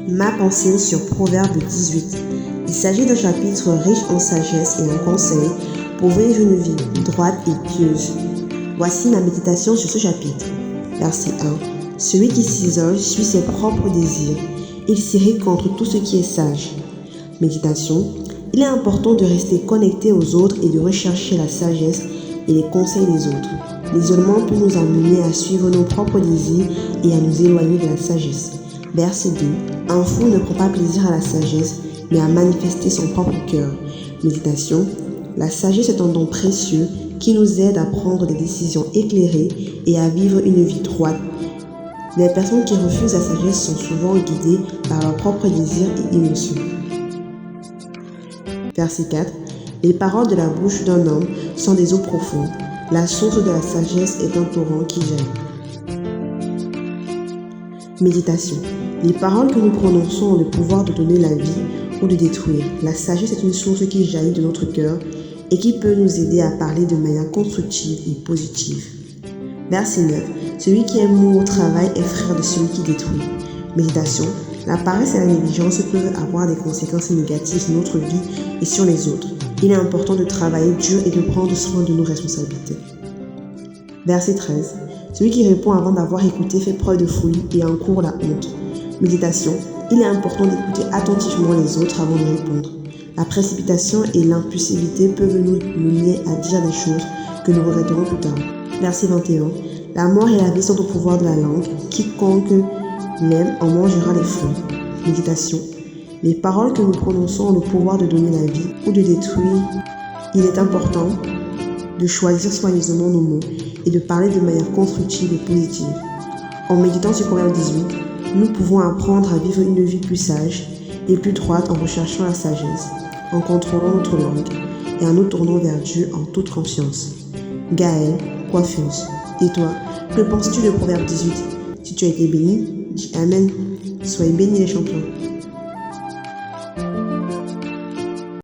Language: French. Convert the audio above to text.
Ma pensée sur Proverbe 18. Il s'agit d'un chapitre riche en sagesse et en conseils pour vivre une vie droite et pieuse. Voici ma méditation sur ce chapitre. Verset 1. Celui qui s'isole suit ses propres désirs. Il s'irrite contre tout ce qui est sage. Méditation. Il est important de rester connecté aux autres et de rechercher la sagesse et les conseils des autres. L'isolement peut nous amener à suivre nos propres désirs et à nous éloigner de la sagesse. Verset 2. Un fou ne prend pas plaisir à la sagesse, mais à manifester son propre cœur. Méditation. La sagesse est un don précieux qui nous aide à prendre des décisions éclairées et à vivre une vie droite. Les personnes qui refusent la sagesse sont souvent guidées par leurs propres désirs et émotions. Verset 4. Les paroles de la bouche d'un homme sont des eaux profondes. La source de la sagesse est un torrent qui jaillit. Méditation. Les paroles que nous prononçons ont le pouvoir de donner la vie ou de détruire. La sagesse est une source qui jaillit de notre cœur et qui peut nous aider à parler de manière constructive et positive. Verset 9. Celui qui aime mot au travail est frère de celui qui détruit. Méditation. La paresse et la négligence peuvent avoir des conséquences négatives sur notre vie et sur les autres. Il est important de travailler dur et de prendre soin de nos responsabilités. Verset 13. Celui qui répond avant d'avoir écouté fait preuve de folie et encourt la honte. Méditation. Il est important d'écouter attentivement les autres avant de répondre. La précipitation et l'impulsivité peuvent nous mener à dire des choses que nous regretterons plus tard. Verset 21. La mort et la vie sont au pouvoir de la langue. Quiconque l'aime en mangera les fruits. Méditation. Les paroles que nous prononçons ont le pouvoir de donner la vie ou de détruire. Il est important de choisir soigneusement nos mots et de parler de manière constructive et positive. En méditant sur Proverbe 18, nous pouvons apprendre à vivre une vie plus sage et plus droite en recherchant la sagesse, en contrôlant notre langue et en nous tournant vers Dieu en toute confiance. Gaëlle, coiffeuse. Et toi, que penses-tu de Proverbe 18? Si tu as été béni, dis Amen. Soyez bénis les champions.